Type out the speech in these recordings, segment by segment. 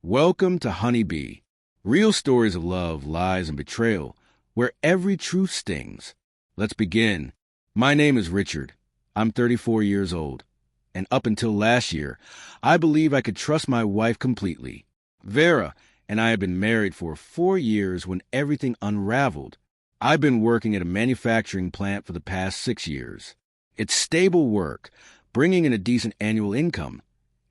Welcome to Honeybee, real stories of love, lies, and betrayal, where every truth stings. Let's begin. My name is Richard. I'm 34 years old, and up until last year, I believe I could trust my wife completely. Vera and I have been married for 4 years when everything unraveled. I've been working at a manufacturing plant for the past 6 years. It's stable work, bringing in a decent annual income,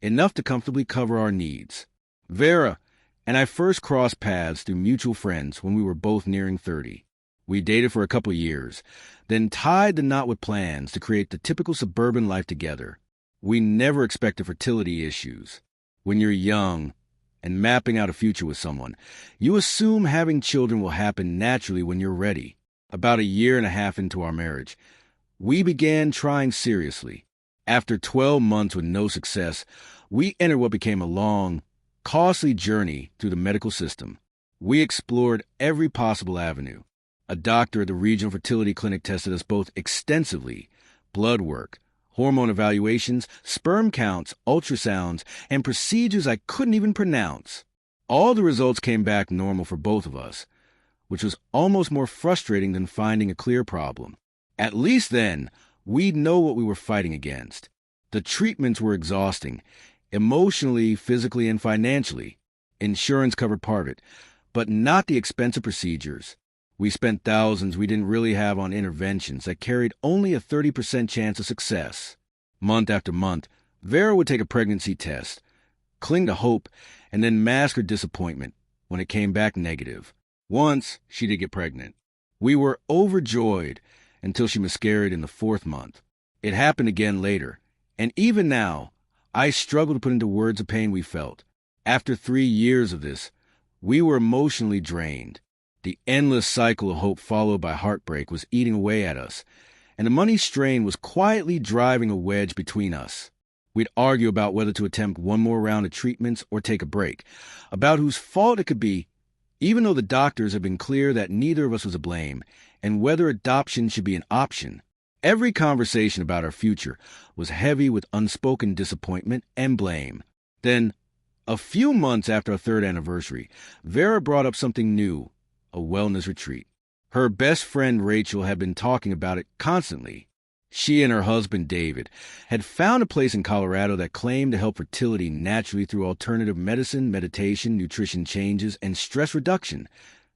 enough to comfortably cover our needs. Vera and I first crossed paths through mutual friends when we were both nearing 30. We dated for a couple years, then tied the knot with plans to create the typical suburban life together. We never expected fertility issues. When you're young and mapping out a future with someone, you assume having children will happen naturally when you're ready. About a year and a half into our marriage, we began trying seriously. After 12 months with no success, we entered what became a long, costly journey through the medical system. We explored every possible avenue. A doctor at the regional fertility clinic tested us both extensively: blood work, hormone evaluations, sperm counts, ultrasounds, and procedures I couldn't even pronounce. All the results came back normal for both of us, which was almost more frustrating than finding a clear problem. At least then, we'd know what we were fighting against. The treatments were exhausting, emotionally, physically, and financially. Insurance covered part of it, but not the expensive procedures. We spent thousands we didn't really have on interventions that carried only a 30% chance of success. Month after month, Vera would take a pregnancy test, cling to hope, and then mask her disappointment when it came back negative. Once, she did get pregnant. We were overjoyed until she miscarried in the 4th month. It happened again later, and even now, I struggle to put into words the pain we felt. After 3 years of this, we were emotionally drained. The endless cycle of hope followed by heartbreak was eating away at us, and the money strain was quietly driving a wedge between us. We'd argue about whether to attempt one more round of treatments or take a break, about whose fault it could be, even though the doctors had been clear that neither of us was to blame, and whether adoption should be an option. Every conversation about our future was heavy with unspoken disappointment and blame. Then, a few months after our 3rd anniversary, Vera brought up something new: a wellness retreat. Her best friend Rachel had been talking about it constantly. She and her husband David had found a place in Colorado that claimed to help fertility naturally through alternative medicine, meditation, nutrition changes, and stress reduction,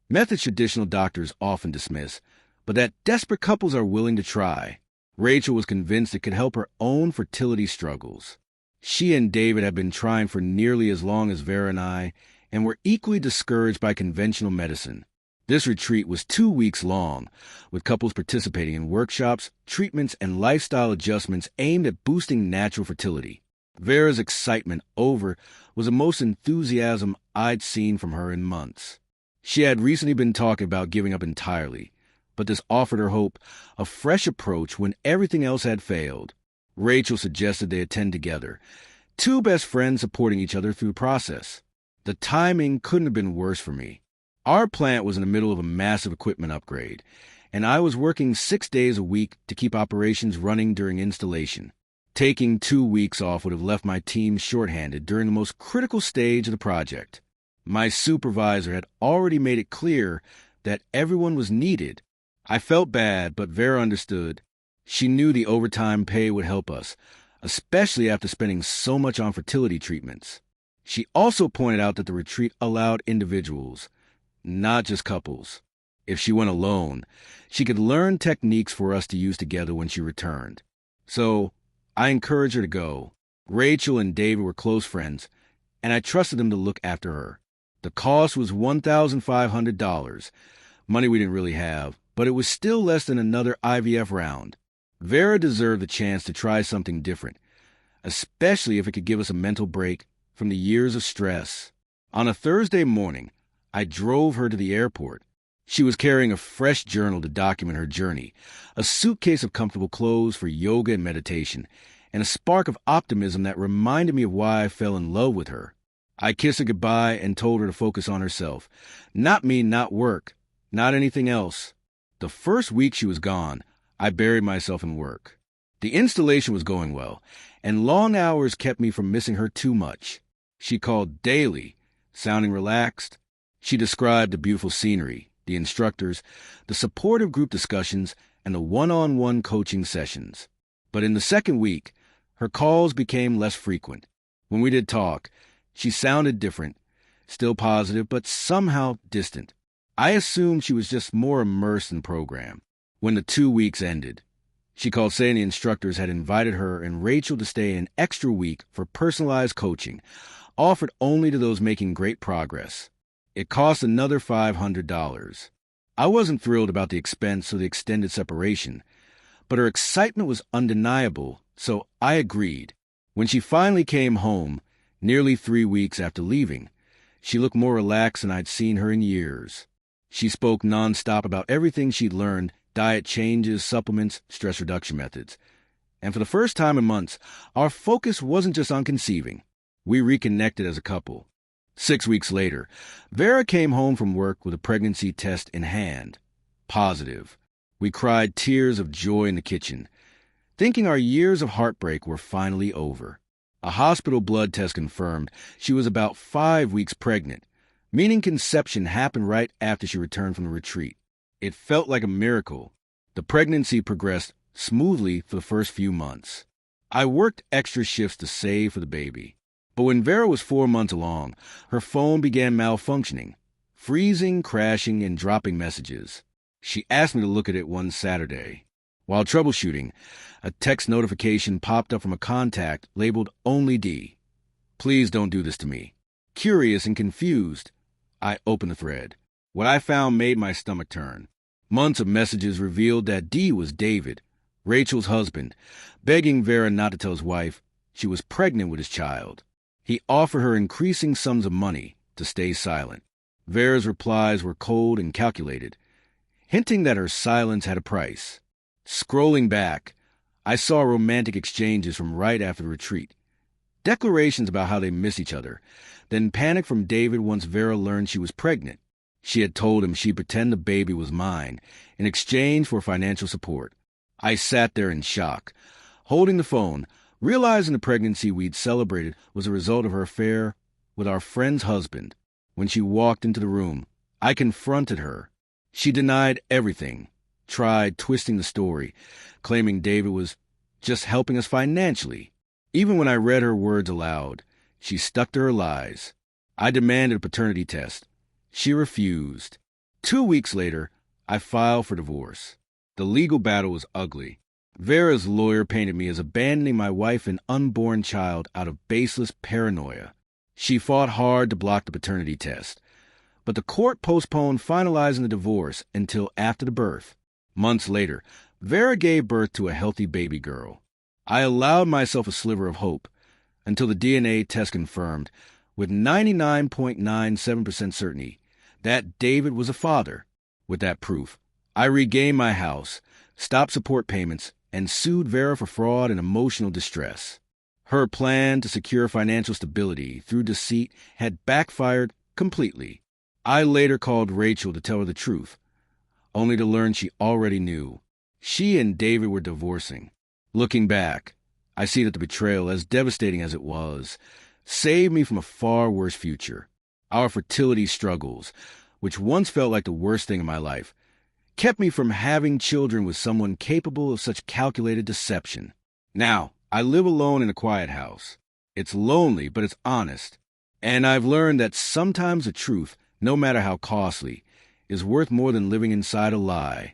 methods traditional doctors often dismiss, but that desperate couples are willing to try. Rachel was convinced it could help her own fertility struggles. She and David had been trying for nearly as long as Vera and I, and were equally discouraged by conventional medicine. This retreat was 2 weeks long, with couples participating in workshops, treatments, and lifestyle adjustments aimed at boosting natural fertility. Vera's excitement over was the most enthusiasm I'd seen from her in months. She had recently been talking about giving up entirely, but this offered her hope, a fresh approach when everything else had failed. Rachel suggested they attend together, 2 best friends supporting each other through the process. The timing couldn't have been worse for me. Our plant was in the middle of a massive equipment upgrade, and I was working 6 days a week to keep operations running during installation. Taking 2 weeks off would have left my team shorthanded during the most critical stage of the project. My supervisor had already made it clear that everyone was needed. I felt bad, but Vera understood. She knew the overtime pay would help us, especially after spending so much on fertility treatments. She also pointed out that the retreat allowed individuals, not just couples. If she went alone, she could learn techniques for us to use together when she returned. So, I encouraged her to go. Rachel and David were close friends, and I trusted them to look after her. The cost was $1,500, money we didn't really have, but it was still less than another IVF round. Vera deserved the chance to try something different, especially if it could give us a mental break from the years of stress. On a Thursday morning, I drove her to the airport. She was carrying a fresh journal to document her journey, a suitcase of comfortable clothes for yoga and meditation, and a spark of optimism that reminded me of why I fell in love with her. I kissed her goodbye and told her to focus on herself. Not me, not work, not anything else. The first week she was gone, I buried myself in work. The installation was going well, and long hours kept me from missing her too much. She called daily, sounding relaxed. She described the beautiful scenery, the instructors, the supportive group discussions, and the one-on-one coaching sessions. But in the second week, her calls became less frequent. When we did talk, she sounded different, still positive, but somehow distant. I assumed she was just more immersed in the program. When the 2 weeks ended, she called saying the instructors had invited her and Rachel to stay an extra week for personalized coaching, offered only to those making great progress. It cost another $500. I wasn't thrilled about the expense or the extended separation, but her excitement was undeniable, so I agreed. When she finally came home, nearly 3 weeks after leaving, she looked more relaxed than I'd seen her in years. She spoke nonstop about everything she'd learned, diet changes, supplements, stress reduction methods. And for the first time in months, our focus wasn't just on conceiving. We reconnected as a couple. 6 weeks later, Vera came home from work with a pregnancy test in hand. Positive. We cried tears of joy in the kitchen, thinking our years of heartbreak were finally over. A hospital blood test confirmed she was about 5 weeks pregnant, meaning conception happened right after she returned from the retreat. It felt like a miracle. The pregnancy progressed smoothly for the first few months. I worked extra shifts to save for the baby. But when Vera was 4 months along, her phone began malfunctioning, freezing, crashing, and dropping messages. She asked me to look at it one Saturday. While troubleshooting, a text notification popped up from a contact labeled Only D. Please don't do this to me. Curious and confused, I opened the thread. What I found made my stomach turn. Months of messages revealed that D was David, Rachel's husband, begging Vera not to tell his wife she was pregnant with his child. He offered her increasing sums of money to stay silent. Vera's replies were cold and calculated, hinting that her silence had a price. Scrolling back, I saw romantic exchanges from right after the retreat. Declarations about how they miss each other, then panic from David once Vera learned she was pregnant. She had told him she'd pretend the baby was mine in exchange for financial support. I sat there in shock, holding the phone, realizing the pregnancy we'd celebrated was a result of her affair with our friend's husband. When she walked into the room, I confronted her. She denied everything, tried twisting the story, claiming David was just helping us financially. Even when I read her words aloud, she stuck to her lies. I demanded a paternity test. She refused. 2 weeks later, I filed for divorce. The legal battle was ugly. Vera's lawyer painted me as abandoning my wife and unborn child out of baseless paranoia. She fought hard to block the paternity test, but the court postponed finalizing the divorce until after the birth. Months later, Vera gave birth to a healthy baby girl. I allowed myself a sliver of hope until the DNA test confirmed, with 99.97% certainty, that David was a father. With that proof, I regained my house, stopped support payments, and sued Vera for fraud and emotional distress. Her plan to secure financial stability through deceit had backfired completely. I later called Rachel to tell her the truth, only to learn she already knew. She and David were divorcing. Looking back, I see that the betrayal, as devastating as it was, saved me from a far worse future. Our fertility struggles, which once felt like the worst thing in my life, kept me from having children with someone capable of such calculated deception. Now, I live alone in a quiet house. It's lonely, but it's honest. And I've learned that sometimes the truth, no matter how costly, is worth more than living inside a lie.